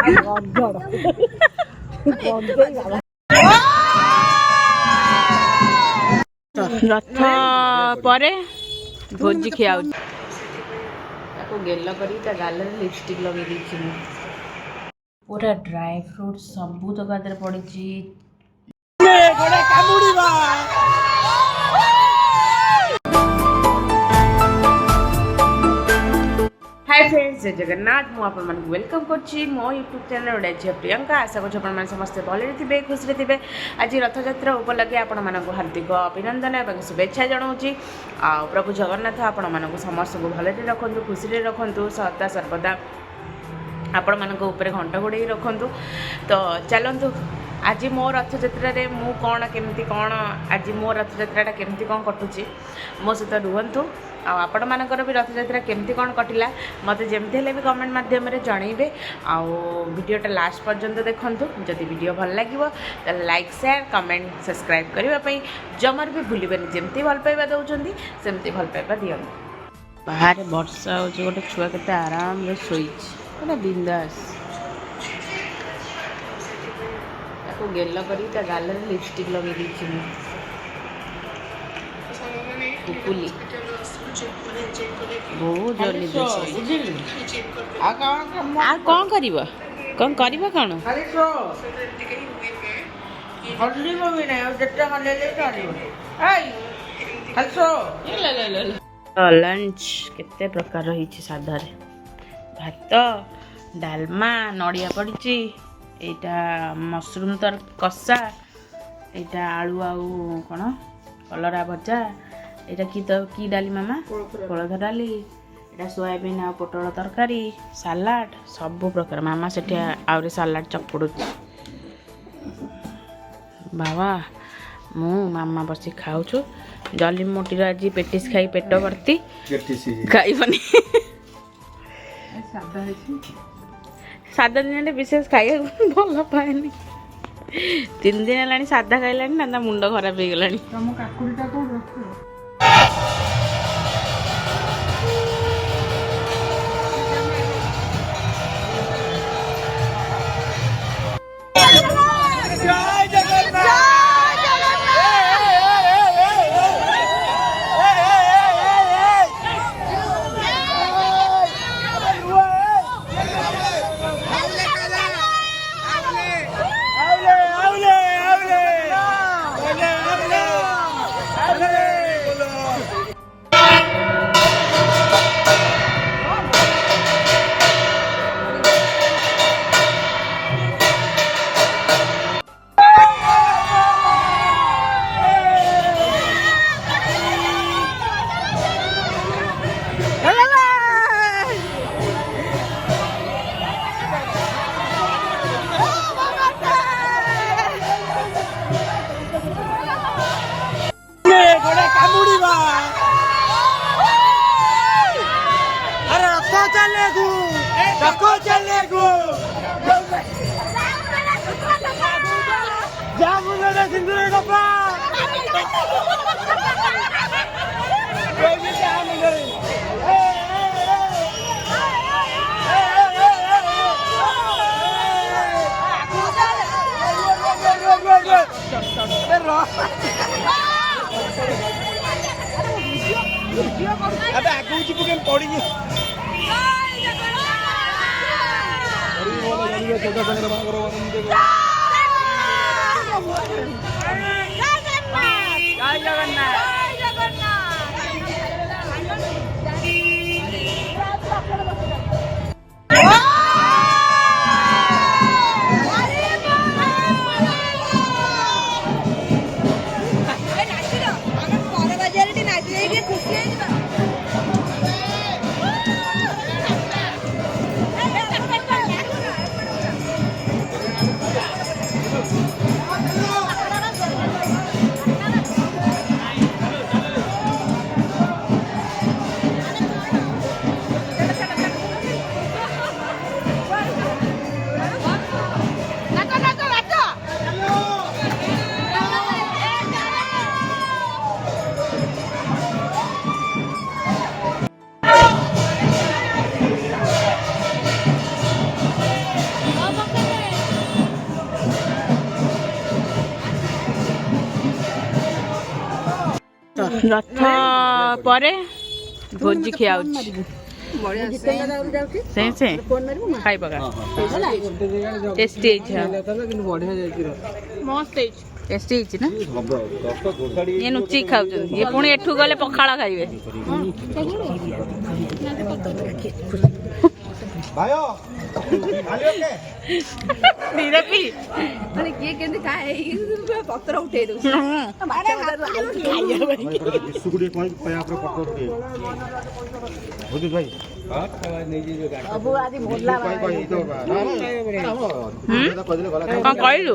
रथ पर भोजी खिया गेल कर गाल लिपस्टिक लगे पूरा ड्राई फ्रूट सबू तक पड़ी। हाय फ्रेंड्स, जय जगन्नाथ। मुझे वेलकम करुच्ची मो यूट्यूब चैनल झी प्रियंका। आशा कर समस्ते भले थे खुशी थे। आज रथयात्रा उपलक्षे आपण मानक हार्दिक अभिनंदन और शुभेच्छा जनाऊँगी। प्रभु जगन्नाथ आपण मानक समस्त को भले रखु, खुशी रखु, सदा सर्वदा आपण मानक ऊपर घंटा घोड़े रखु। तो चलतु आज मो रथयात्रा मु कौन केमती कौन आज मो रथयात्रा केमती कौन कटुची मो सहित रुहतु। आपण मानकर भी रथयात्रा केमती कौन कटिला मत जमती भी कमेंट मध्यम जनइबे। वीडियोटा लास्ट पर्यंत देखंतु। जदि वीडियो भल लगे तो लाइक शेयर कमेंट सब्सक्राइब करने जमर भी भूलें। जमती भल पाइबा दौरान सेमती भल पाइबा दियंतु। बाहर वर्षा हो गोटे छुआ के आराम शोई बिंदास गेल कर गाल लिपस्टिक लगे पुपुली बहुत जल्दी कौन कर कौन लंच केते प्रकार रही साधा भात डालमा नड़िया पड़ी एटा मशरूम तर कषा एटा आलू आउ कौन कलरा भजा एटा की डाली मामा कोलथ डाली एटा सोयाबीन आ पोटल तरकारी सालाड सब प्रकार मामा से आउरी सालाड चपुड़ बाबा मु मामा बसी खाऊछु। जली मोटी आज पेटिस खाई पेट भर्ती खाइबनी सादा दिन विशेष खाइए भल पाएनि। 3 दिन है सादा खाइला ना मुंड खराब हो गला। अबे आगू चिपके पड़ी गई ରଥ ପରେ ଭୋଜି ଖିଆ ହଉଛି ସେ ଖାଇ ପକା ଟେଷ୍ଟି ହେଇଛି ମସ୍ତ ହେଇଛି ଟେଷ୍ଟି ହେଇଛି ନା ଇଏ ଲୁଚିକି ଖାଉଛନ୍ତି ଇଏ ପୁଣି ଏଠୁ ଗଲେ ପଖାଳ ଖାଇବେ ଧୀରେ ପି କିଏ କେମିତି ଖାଏ ପତ୍ର ଉଠେଇ ଦଉଛି କଣ କହିଲୁ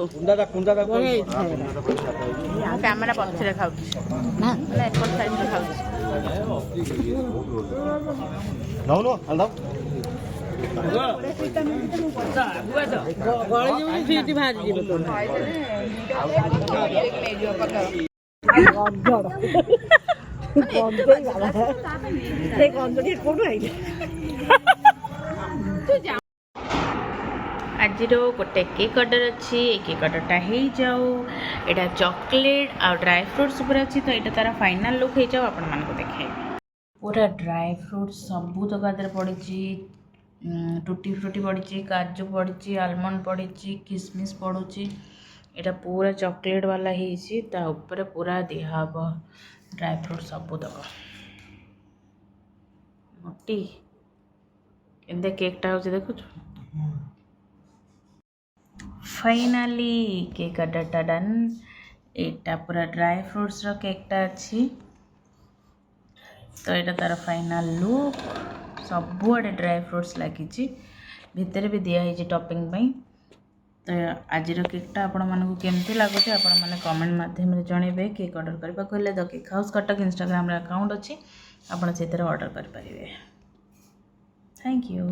କ୍ୟାମେରା ପଛରେ ଖାଉଛି ଏପଟ ସାଇଡରେ ଖାଉଛି ଆଜିର ଗୋଟେ କେକ୍ ଅର୍ଡର ଅଛି ଏ କେକ୍ ଅର୍ଡରଟା ହେଇଯାଉ ଏଇଟା ଚକୋଲେଟ୍ ଆଉ ଡ୍ରାଏ ଫ୍ରୁଟ୍ସ ଉପରେ ଅଛି ତ ଏଇଟା ତାର ଫାଇନାଲ୍ ଲୁକ୍ ହେଇଯାଉ ଆପଣମାନଙ୍କୁ ଦେଖେଇବି ପୁରା ଡ୍ରାଏ ଫ୍ରୁଟ୍ସ ସବୁ ତକ ଆଦେହରେ ପଡ଼ିଛି ଟୁଟି ଫ୍ରୁଟି ପଡ଼ିଛି କାଜୁ ପଡ଼ିଛି ଆଲମଣ୍ଡ ପଡ଼ିଛି କିସମିସ୍ ପଡ଼ୁଛି ଏଇଟା ପୁରା ଚକୋଲେଟ୍ ବାଲା ହେଇଛି ତା ଉପରେ ପୁରା ଦିଆହବ ଡ୍ରାଏ ଫ୍ରୁଟ୍ ସବୁ ତକ ମୋଟି କେମିତି କେକ୍ଟା ହେଉଛି ଦେଖୁଛୁ फाइनाली केक अड्डाटा डन एटा पूरा ड्राई फ्रूट्स रो केकटा अच्छी तो यहाँ तार फाइनाल लुक सबुआड़े ड्राई फ्रूट्स लगी भितर भी दिखाई टॉपिंग तो आज केकटा आपण मानक केमती लगुच आपण मैंने कमेंट माध्यम जनइबे केक ऑर्डर करने को the cake house Cuttack Instagram account अच्छी आपड़ से ऑर्डर करें थैंक यू।